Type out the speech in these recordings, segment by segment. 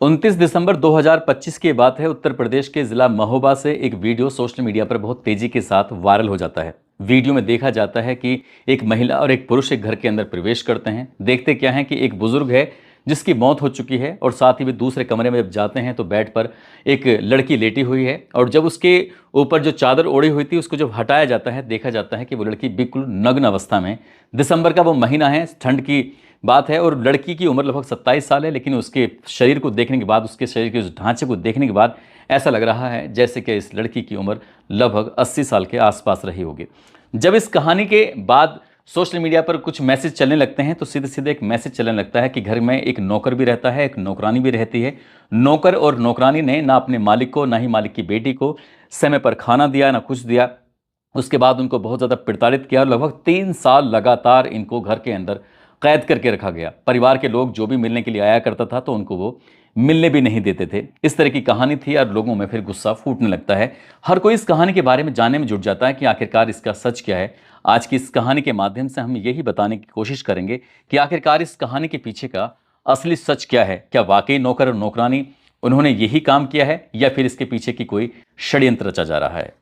29 दिसंबर 2025 की बात है। उत्तर प्रदेश के जिला महोबा से एक वीडियो सोशल मीडिया पर बहुत तेजी के साथ वायरल हो जाता है। वीडियो में देखा जाता है कि एक महिला और एक पुरुष एक घर के अंदर प्रवेश करते हैं। देखते क्या है कि एक बुजुर्ग है जिसकी मौत हो चुकी है और साथ ही वे दूसरे कमरे में जब जाते हैं तो बेड पर एक लड़की लेटी हुई है और जब उसके ऊपर जो चादर ओढ़ी हुई थी उसको जब हटाया जाता है, देखा जाता है कि वो लड़की बिल्कुल नग्न अवस्था में। दिसंबर का वो महीना है, ठंड की बात है और लड़की की उम्र लगभग 27 साल है, लेकिन उसके शरीर को देखने के बाद, उसके शरीर के उस ढांचे को देखने के बाद ऐसा लग रहा है जैसे कि इस लड़की की उम्र लगभग 80 साल के आसपास रही होगी। जब इस कहानी के बाद सोशल मीडिया पर कुछ मैसेज चलने लगते हैं तो सीधे सीधे एक मैसेज चलने लगता है कि घर में एक नौकर भी रहता है, एक नौकरानी भी रहती है। नौकर और नौकरानी ने ना अपने मालिक को, ना ही मालिक की बेटी को समय पर खाना दिया, ना कुछ दिया। उसके बाद उनको बहुत ज़्यादा प्रताड़ित किया और लगभग 3 साल लगातार इनको घर के अंदर कैद करके रखा गया। परिवार के लोग जो भी मिलने के लिए आया करता था तो उनको वो मिलने भी नहीं देते थे। इस तरह की कहानी थी और लोगों में फिर गुस्सा फूटने लगता है। हर कोई इस कहानी के बारे में जानने में जुट जाता है कि आखिरकार इसका सच क्या है। आज की इस कहानी के माध्यम से हम यही बताने की कोशिश करेंगे कि आखिरकार इस कहानी के पीछे का असली सच क्या है। क्या वाकई नौकर और नौकरानी उन्होंने यही काम किया है या फिर इसके पीछे की कोई षड्यंत्र रचा जा रहा है।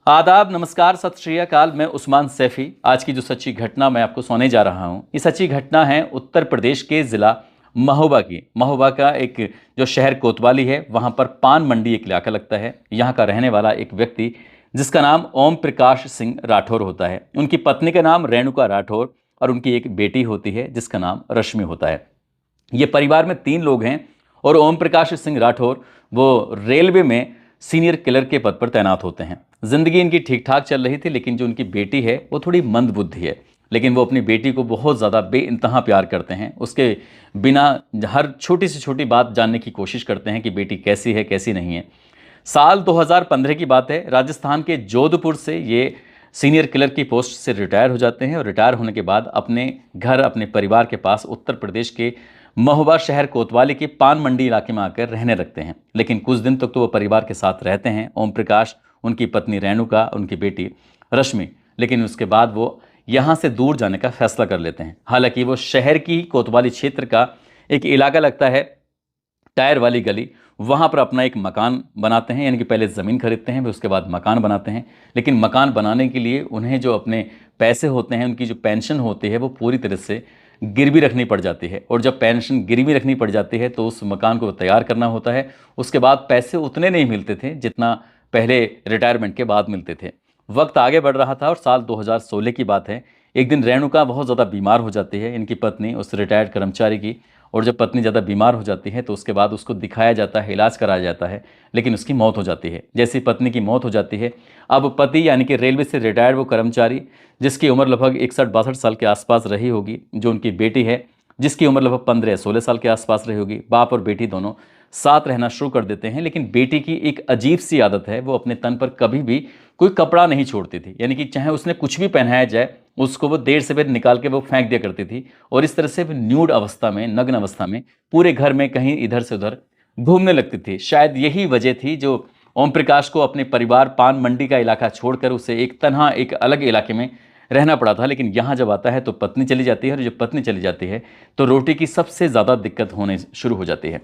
आदाब, नमस्कार, सत श्री अकाल। मैं उस्मान सैफी। आज की जो सच्ची घटना मैं आपको सुनाने जा रहा हूं, ये सच्ची घटना है उत्तर प्रदेश के जिला महोबा की। महोबा का एक जो शहर कोतवाली है, वहां पर पान मंडी एक इलाका लगता है। यहाँ का रहने वाला एक व्यक्ति जिसका नाम ओम प्रकाश सिंह राठौर होता है। उनकी पत्नी का नाम रेणुका राठौर और उनकी एक बेटी होती है जिसका नाम रश्मि होता है। ये परिवार में 3 लोग हैं और ओम प्रकाश सिंह राठौर वो रेलवे में सीनियर क्लर्क के पद पर तैनात होते हैं। जिंदगी इनकी ठीक ठाक चल रही थी, लेकिन जो उनकी बेटी है वो थोड़ी मंद बुद्धि है, लेकिन वो अपनी बेटी को बहुत ज़्यादा बेइंतहा प्यार करते हैं। उसके बिना हर छोटी से छोटी बात जानने की कोशिश करते हैं कि बेटी कैसी है, कैसी नहीं है। साल 2015 की बात है। राजस्थान के जोधपुर से ये सीनियर क्लर्क की पोस्ट से रिटायर हो जाते हैं और रिटायर होने के बाद अपने घर, अपने परिवार के पास उत्तर प्रदेश के महोबा शहर कोतवाली के पान मंडी इलाके में आकर रहने लगते हैं। लेकिन कुछ दिन तक तो वो परिवार के साथ रहते हैं, ओम प्रकाश, उनकी पत्नी रेणुका, उनकी बेटी रश्मि। लेकिन उसके बाद वो यहाँ से दूर जाने का फैसला कर लेते हैं। हालांकि वो शहर की कोतवाली क्षेत्र का एक इलाका लगता है, टायर वाली गली, वहाँ पर अपना एक मकान बनाते हैं। यानी कि पहले ज़मीन खरीदते हैं, फिर उसके बाद मकान बनाते हैं। लेकिन मकान बनाने के लिए उन्हें जो अपने पैसे होते हैं, उनकी जो पेंशन होती है, वो पूरी तरह से गिरवी रखनी पड़ जाती है। और जब पेंशन गिरवी रखनी पड़ जाती है तो उस मकान को तैयार करना होता है। उसके बाद पैसे उतने नहीं मिलते थे जितना पहले रिटायरमेंट के बाद मिलते थे। वक्त आगे बढ़ रहा था और साल 2016 की बात है। एक दिन रेणुका बहुत ज़्यादा बीमार हो जाती है, इनकी पत्नी, उस रिटायर्ड कर्मचारी की। और जब पत्नी ज़्यादा बीमार हो जाती है तो उसके बाद उसको दिखाया जाता है, इलाज कराया जाता है, लेकिन उसकी मौत हो जाती है। जैसी पत्नी की मौत हो जाती है, अब पति यानी कि रेलवे से रिटायर्ड वो कर्मचारी जिसकी उम्र लगभग 61-62 साल के आसपास रही होगी, जो उनकी बेटी है जिसकी उम्र लगभग 15-16 साल के आसपास रही होगी, बाप और बेटी दोनों साथ रहना शुरू कर देते हैं। लेकिन बेटी की एक अजीब सी आदत है, वो अपने तन पर कभी भी कोई कपड़ा नहीं छोड़ती थी। यानी कि चाहे उसने कुछ भी पहनाया जाए, उसको वो देर से देर निकाल के वो फेंक दिया करती थी। और इस तरह से वो न्यूड अवस्था में, नग्न अवस्था में पूरे घर में कहीं इधर से उधर घूमने लगती थी। शायद यही वजह थी जो ओम प्रकाश को अपने परिवार पान मंडी का इलाका छोड़कर उसे एक तनहा, एक अलग इलाके में रहना पड़ा था। लेकिन यहाँ जब आता है तो पत्नी चली जाती है और जब पत्नी चली जाती है तो रोटी की सबसे ज़्यादा दिक्कत होने शुरू हो जाती है।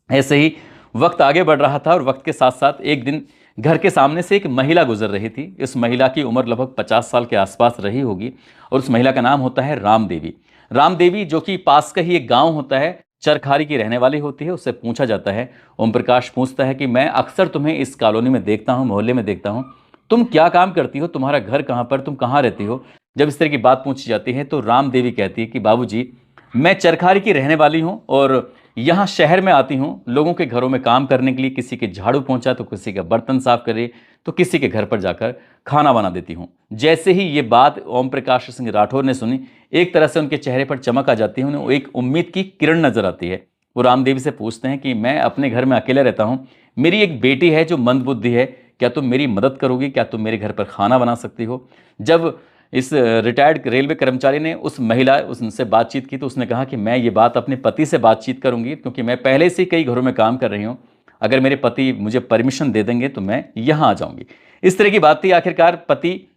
ऐसे ही वक्त आगे बढ़ रहा था और वक्त के साथ साथ एक दिन घर के सामने से एक महिला गुजर रही थी। इस महिला की उम्र लगभग 50 साल के आसपास रही होगी और उस महिला का नाम होता है राम देवी। राम देवी, जो कि पास का ही एक गांव होता है, चरखारी की रहने वाली होती है। उससे पूछा जाता है, ओम प्रकाश पूछता है कि मैं अक्सर तुम्हें इस कॉलोनी में देखता हूँ, मोहल्ले में देखता हूँ, तुम क्या काम करती हो, तुम्हारा घर कहाँ पर, तुम कहाँ रहती हो। जब इस तरह की बात पूछी जाती है तो राम देवी कहती है कि बाबूजी, मैं चरखारी की रहने वाली हूँ और यहाँ शहर में आती हूँ लोगों के घरों में काम करने के लिए। किसी के झाड़ू पहुँचा तो किसी का बर्तन साफ करे तो किसी के घर पर जाकर खाना बना देती हूँ। जैसे ही ये बात ओम प्रकाश सिंह राठौर ने सुनी, एक तरह से उनके चेहरे पर चमक आ जाती है, उन्हें एक उम्मीद की किरण नजर आती है। वो रामदेवी से पूछते हैं कि मैं अपने घर में अकेले रहता हूँ, मेरी एक बेटी है जो मंदबुद्धि है, क्या तुम मेरी मदद करोगी, क्या तुम मेरे घर पर खाना बना सकती हो। जब इस रिटायर्ड रेलवे कर्मचारी ने उस महिला उनसे बातचीत की तो उसने कहा कि मैं ये बात अपने पति से बातचीत करूंगी, क्योंकि मैं पहले से ही कई घरों में काम कर रही हूँ, अगर मेरे पति मुझे परमिशन दे देंगे तो मैं यहाँ आ जाऊंगी। इस तरह की बात थी। आखिरकार पति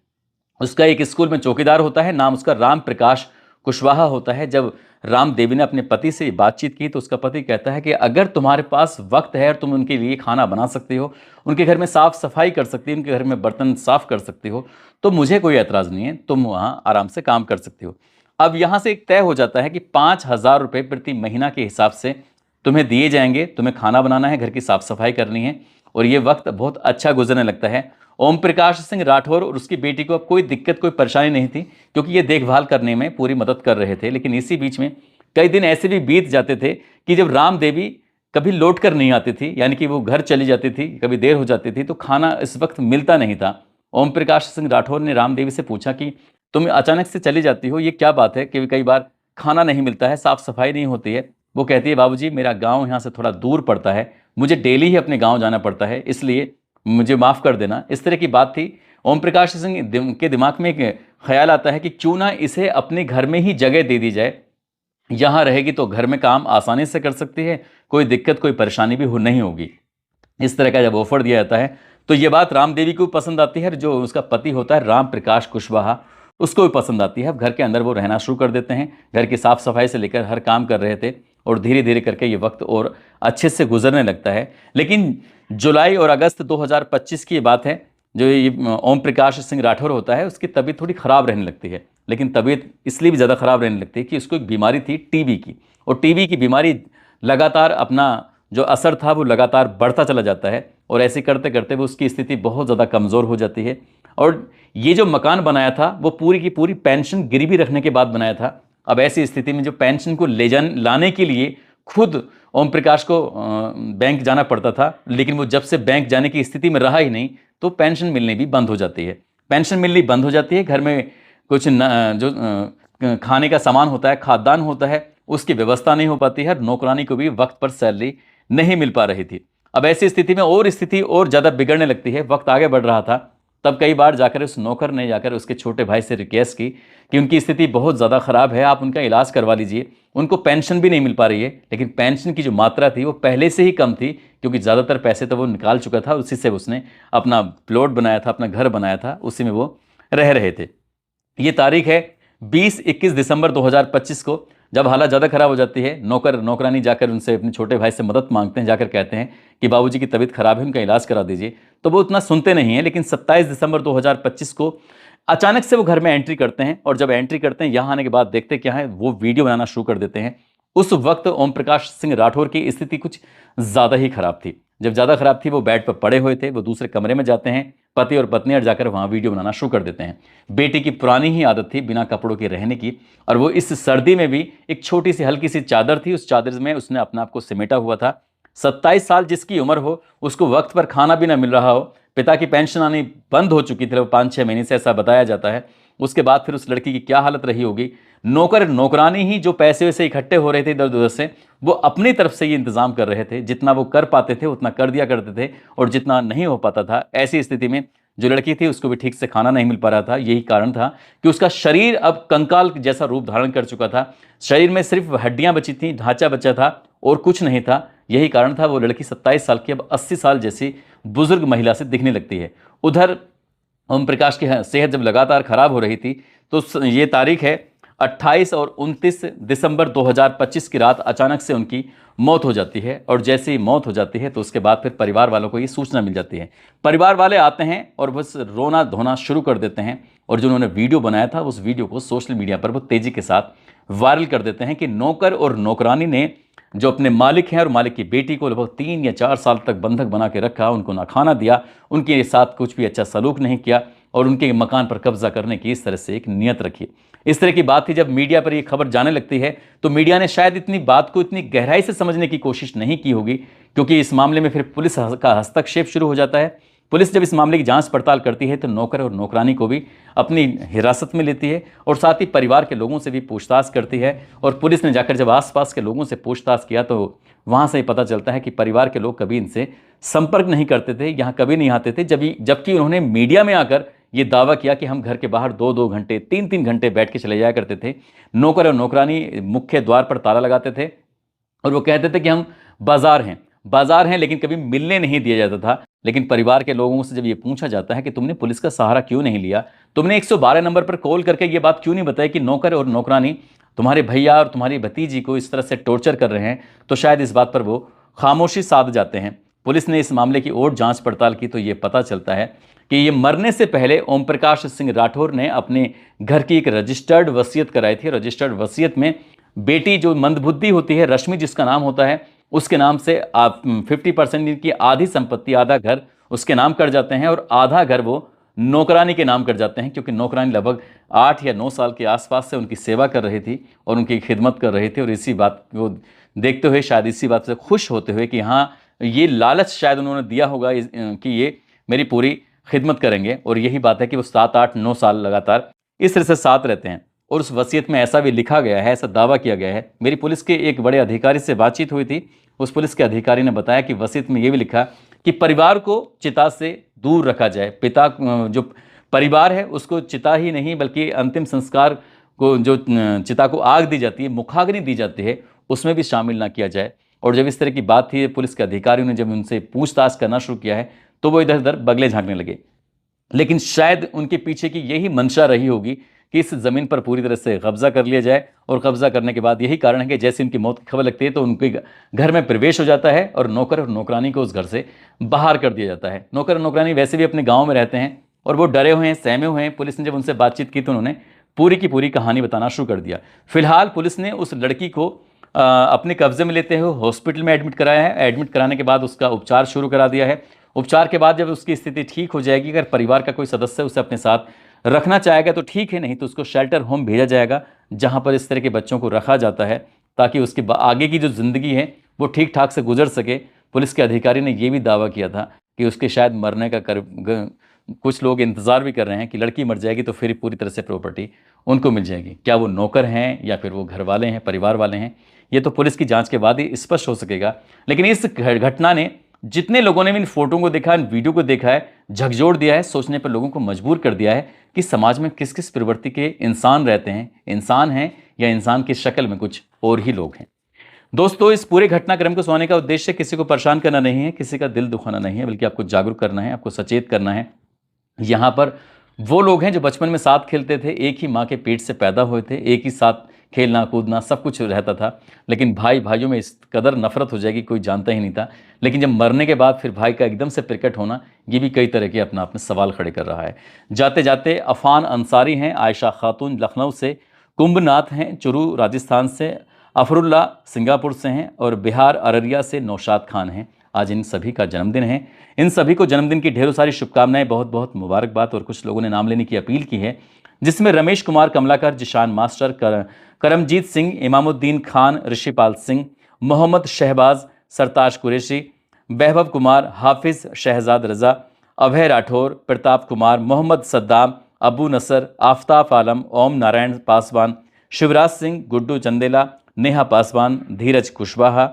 उसका एक स्कूल में चौकीदार होता है, नाम उसका राम प्रकाश कुशवाहा होता है। जब राम देवी ने अपने पति से बातचीत की तो उसका पति कहता है कि अगर तुम्हारे पास वक्त है और तुम उनके लिए खाना बना सकती हो, उनके घर में साफ सफाई कर सकती हो, उनके घर में बर्तन साफ कर सकती हो, तो मुझे कोई एतराज़ नहीं है, तुम वहाँ आराम से काम कर सकती हो। अब यहाँ से एक तय हो जाता है कि 5,000 रुपये प्रति महीना के हिसाब से तुम्हें दिए जाएंगे, तुम्हें खाना बनाना है, घर की साफ सफाई करनी है, और ये वक्त बहुत अच्छा गुजरने लगता है। ओम प्रकाश सिंह राठौर और उसकी बेटी को अब कोई दिक्कत, कोई परेशानी नहीं थी, क्योंकि ये देखभाल करने में पूरी मदद कर रहे थे। लेकिन इसी बीच में कई दिन ऐसे भी बीत जाते थे कि जब राम देवी कभी लौट कर नहीं आती थी, यानी कि वो घर चली जाती थी, कभी देर हो जाती थी, तो खाना इस वक्त मिलता नहीं था। ओम प्रकाश सिंह राठौर ने राम देवी से पूछा कि तुम अचानक से चली जाती हो, ये क्या बात है कि कई बार खाना नहीं मिलता है, साफ सफाई नहीं होती है। वो कहती है, बाबूजी मेरा गांव यहाँ से थोड़ा दूर पड़ता है, मुझे डेली ही अपने गांव जाना पड़ता है, इसलिए मुझे माफ़ कर देना। इस तरह की बात थी। ओम प्रकाश सिंह के दिमाग में एक ख्याल आता है कि क्यों ना इसे अपने घर में ही जगह दे दी जाए, यहाँ रहेगी तो घर में काम आसानी से कर सकती है, कोई दिक्कत, कोई परेशानी भी नहीं होगी। इस तरह का जब ऑफर दिया जाता है तो ये बात राम देवी को पसंद आती है, जो उसका पति होता है राम प्रकाश कुशवाहा, उसको भी पसंद आती है। अब घर के अंदर वो रहना शुरू कर देते हैं, घर की साफ सफाई से लेकर हर काम कर रहे थे, और धीरे धीरे करके ये वक्त और अच्छे से गुजरने लगता है। लेकिन जुलाई और अगस्त 2025 की ये बात है, जो ये ओम प्रकाश सिंह राठौर होता है, उसकी तबीयत थोड़ी ख़राब रहने लगती है। लेकिन तबीयत इसलिए भी ज़्यादा ख़राब रहने लगती है कि उसको एक बीमारी थी टीबी की, और टीबी की बीमारी लगातार अपना जो असर था वो लगातार बढ़ता चला जाता है, और ऐसे करते करते वो उसकी स्थिति बहुत ज़्यादा कमज़ोर हो जाती है। और ये जो मकान बनाया था वो पूरी की पूरी पेंशन गिरवी रखने के बाद बनाया था। अब ऐसी स्थिति में जो पेंशन को लाने के लिए खुद ओम प्रकाश को बैंक जाना पड़ता था, लेकिन वो जब से बैंक जाने की स्थिति में रहा ही नहीं तो पेंशन मिलनी भी बंद हो जाती है। पेंशन मिलनी बंद हो जाती है, घर में कुछ जो खाने का सामान होता है, खाद्यान्न होता है, उसकी व्यवस्था नहीं हो पाती है, नौकरानी को भी वक्त पर सैलरी नहीं मिल पा रही थी। अब ऐसी स्थिति में और स्थिति और ज़्यादा बिगड़ने लगती है, वक्त आगे बढ़ रहा था। तब कई बार जाकर उस नौकर ने जाकर उसके छोटे भाई से रिक्वेस्ट की कि उनकी स्थिति बहुत ज़्यादा ख़राब है, आप उनका इलाज करवा लीजिए, उनको पेंशन भी नहीं मिल पा रही है। लेकिन पेंशन की जो मात्रा थी वो पहले से ही कम थी, क्योंकि ज़्यादातर पैसे तो वो निकाल चुका था, उसी से उसने अपना प्लॉट बनाया था, अपना घर बनाया था, उसी में वो रह रहे थे। ये तारीख है 20-21 दिसंबर 2025 को। जब हालत ज़्यादा ख़राब हो जाती है, नौकरानी जाकर उनसे, अपने छोटे भाई से मदद मांगते हैं, जाकर कहते हैं कि बाबूजी की तबीयत ख़राब है, उनका इलाज करा दीजिए। तो वो उतना सुनते नहीं हैं। लेकिन 27 दिसंबर 2025 को अचानक से वो घर में एंट्री करते हैं, और जब एंट्री करते हैं, यहाँ आने के बाद देखते क्या है, वो वीडियो बनाना शुरू कर देते हैं। उस वक्त ओम प्रकाश सिंह राठौर की स्थिति कुछ ज़्यादा ही खराब थी। जब ज़्यादा खराब थी, वो बेड पर पड़े हुए थे, वो दूसरे कमरे में जाते हैं, पति और पत्नी, और जाकर वहाँ वीडियो बनाना शुरू कर देते हैं। बेटी की पुरानी ही आदत थी बिना कपड़ों के रहने की, और वो इस सर्दी में भी एक छोटी सी हल्की सी चादर थी, उस चादर में उसने अपने आप को समेटा हुआ था। 27 साल जिसकी उम्र हो, उसको वक्त पर खाना भी ना मिल रहा हो, पिता की पेंशन आनी बंद हो चुकी थी वो 5-6 महीने से, ऐसा बताया जाता है। उसके बाद फिर उस लड़की की क्या हालत रही होगी। नौकरानी ही जो पैसे वैसे इकट्ठे हो रहे थे इधर उधर से, वो अपनी तरफ से ये इंतजाम कर रहे थे, जितना वो कर पाते थे उतना कर दिया करते थे, और जितना नहीं हो पाता था, ऐसी स्थिति में जो लड़की थी उसको भी ठीक से खाना नहीं मिल पा रहा था। यही कारण था कि उसका शरीर अब कंकाल जैसा रूप धारण कर चुका था। शरीर में सिर्फ हड्डियां बची थी, ढांचा बचा था, और कुछ नहीं था। यही कारण था वो लड़की 27 साल की अब 80 साल जैसी बुजुर्ग महिला से दिखने लगती है। उधर ओम प्रकाश की सेहत जब लगातार खराब हो रही थी, तो ये तारीख है 28 और 29 दिसंबर 2025 की रात अचानक से उनकी मौत हो जाती है। और जैसे ही मौत हो जाती है तो उसके बाद फिर परिवार वालों को ये सूचना मिल जाती है। परिवार वाले आते हैं और बस रोना धोना शुरू कर देते हैं, और जो उन्होंने वीडियो बनाया था उस वीडियो को सोशल मीडिया पर वो तेज़ी के साथ वायरल कर देते हैं कि नौकर और नौकरानी ने जो अपने मालिक हैं और मालिक की बेटी को लगभग 3 या 4 साल तक बंधक बना के रखा, उनको ना खाना दिया, उनके साथ कुछ भी अच्छा सलूक नहीं किया, और उनके मकान पर कब्जा करने की इस तरह से एक नियत रखी। इस तरह की बात थी। जब मीडिया पर ये खबर जाने लगती है तो मीडिया ने शायद इतनी बात को इतनी गहराई से समझने की कोशिश नहीं की होगी, क्योंकि इस मामले में फिर पुलिस का हस्तक्षेप शुरू हो जाता है। पुलिस जब इस मामले की जांच पड़ताल करती है तो नौकर और नौकरानी को भी अपनी हिरासत में लेती है, और साथ ही परिवार के लोगों से भी पूछताछ करती है। और पुलिस ने जाकर जब आसपास के लोगों से पूछताछ किया तो वहाँ से ही पता चलता है कि परिवार के लोग कभी इनसे संपर्क नहीं करते थे, यहाँ कभी नहीं आते थे। जबकि उन्होंने मीडिया में आकर ये दावा किया कि हम घर के बाहर 2-2 घंटे 3-3 घंटे बैठ के चले जाया करते थे। नौकर और नौकरानी मुख्य द्वार पर ताला लगाते थे, और वो कहते थे कि हम बाजार हैं, लेकिन कभी मिलने नहीं दिया जाता था। लेकिन परिवार के लोगों से जब ये पूछा जाता है कि तुमने पुलिस का सहारा क्यों नहीं लिया, तुमने 112 नंबर पर कॉल करके ये बात क्यों नहीं बताई कि नौकर और नौकरानी तुम्हारे भैया और तुम्हारी भतीजी को इस तरह से टॉर्चर कर रहे हैं, तो शायद इस बात पर वो खामोशी साध जाते हैं। पुलिस ने इस मामले की और जांच पड़ताल की तो ये पता चलता है कि ये मरने से पहले ओम प्रकाश सिंह राठौर ने अपने घर की एक रजिस्टर्ड वसीयत कराई थी। रजिस्टर्ड वसीयत में बेटी जो मंदबुद्धि होती है, रश्मि जिसका नाम होता है, उसके नाम से आप 50% की आधी संपत्ति, आधा घर उसके नाम कर जाते हैं और आधा घर वो नौकरानी के नाम कर जाते हैं, क्योंकि नौकरानी लगभग 8 या 9 साल के आसपास से उनकी सेवा कर रही थी और उनकी खिदमत कर रही थी। और इसी बात को देखते हुए, शायद इसी बात से खुश होते हुए कि हाँ, ये लालच शायद उन्होंने दिया होगा कि ये मेरी पूरी खिदमत करेंगे, और यही बात है कि वो 7, 8, 9 साल लगातार इस तरह से साथ रहते हैं। और उस वसीयत में ऐसा भी लिखा गया है, ऐसा दावा किया गया है। मेरी पुलिस के एक बड़े अधिकारी से बातचीत हुई थी। उस पुलिस के अधिकारी ने बताया कि वसीयत में ये भी लिखा कि परिवार को चिता से दूर रखा जाए। पिता जो परिवार है उसको चिता ही नहीं बल्कि अंतिम संस्कार को, जो चिता को आग दी जाती है, मुखाग्नि दी जाती है, उसमें भी शामिल ना किया जाए। और जब इस तरह की बात थी, पुलिस के अधिकारियों ने जब उनसे पूछताछ करना शुरू किया है तो वो इधर उधर बगले झांकने लगे। लेकिन शायद उनके पीछे की यही मंशा रही होगी कि इस ज़मीन पर पूरी तरह से कब्जा कर लिया जाए। और कब्जा करने के बाद यही कारण है कि जैसे उनकी मौत की खबर लगती है तो उनके घर में प्रवेश हो जाता है और नौकर और नौकरानी को उस घर से बाहर कर दिया जाता है। नौकर और नौकरानी वैसे भी अपने गाँव में रहते हैं और वो डरे हुए हैं, सहमे हुए हैं। पुलिस ने जब उनसे बातचीत की तो उन्होंने पूरी की पूरी कहानी बताना शुरू कर दिया। फिलहाल पुलिस ने उस लड़की को अपने कब्जे में लेते हुए हॉस्पिटल में एडमिट कराया है। एडमिट कराने के बाद उसका उपचार शुरू करा दिया है। उपचार के बाद जब उसकी स्थिति ठीक हो जाएगी, अगर परिवार का कोई सदस्य उसे अपने साथ रखना चाहेगा तो ठीक है, नहीं तो उसको शेल्टर होम भेजा जाएगा, जहां पर इस तरह के बच्चों को रखा जाता है ताकि उसकी आगे की जो ज़िंदगी है वो ठीक ठाक से गुजर सके। पुलिस के अधिकारी ने यह भी दावा किया था कि उसके शायद मरने का कुछ लोग इंतज़ार भी कर रहे हैं कि लड़की मर जाएगी तो फिर पूरी तरह से प्रॉपर्टी उनको मिल जाएगी। क्या वो नौकर हैं या फिर वो घर वाले हैं, परिवार वाले हैं, ये तो पुलिस की जांच के बाद ही स्पष्ट हो सकेगा। लेकिन इस घटना ने, जितने लोगों ने इन फोटो को देखा, इन वीडियो को देखा है, झकझोर दिया है, सोचने पर लोगों को मजबूर कर दिया है कि समाज में किस किस प्रवृत्ति के इंसान रहते हैं, इंसान हैं या इंसान की शक्ल में कुछ और ही लोग हैं। दोस्तों, इस पूरे घटनाक्रम को सुनाने का उद्देश्य किसी को परेशान करना नहीं है, किसी का दिल दुखाना नहीं है, बल्कि आपको जागरूक करना है, आपको सचेत करना है। यहाँ पर वो लोग हैं जो बचपन में साथ खेलते थे, एक ही माँ के पेट से पैदा हुए थे, एक ही साथ खेलना कूदना सब कुछ रहता था, लेकिन भाई भाइयों में इस कदर नफरत हो जाएगी कोई जानता ही नहीं था। लेकिन जब मरने के बाद फिर भाई का एकदम से प्रकट होना, ये भी कई तरह के अपना अपने सवाल खड़े कर रहा है। जाते जाते अफान अंसारी हैं आयशा खातून लखनऊ से, कुंभनाथ हैं चुरू राजस्थान से, अफरुल्ला सिंगापुर से हैं और बिहार अररिया से नौशाद खान हैं। आज इन सभी का जन्मदिन है। इन सभी को जन्मदिन की ढेरों सारी शुभकामनाएं, बहुत बहुत मुबारकबाद। और कुछ लोगों ने नाम लेने की अपील की है, जिसमें रमेश कुमार कमलाकर, जिशान मास्टर, करमजीत सिंह, इमामुद्दीन खान, ऋषिपाल सिंह, मोहम्मद शहबाज, सरताज कुरैशी, वैभव कुमार, हाफिज शहजाद रजा, अभय राठौर, प्रताप कुमार, मोहम्मद सद्दाम, अबू नसर, आफ्ताब आलम, ओम नारायण पासवान, शिवराज सिंह, गुड्डू चंदेला, नेहा पासवान, धीरज कुशवाहा,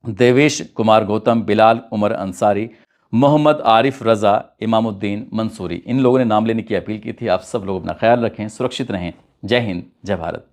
देवेश कुमार गौतम, बिलाल उमर अंसारी, मोहम्मद आरिफ रज़ा, इमामुद्दीन मंसूरी, इन लोगों ने नाम लेने की अपील की थी। आप सब लोग अपना ख्याल रखें, सुरक्षित रहें। जय हिंद, जय भारत।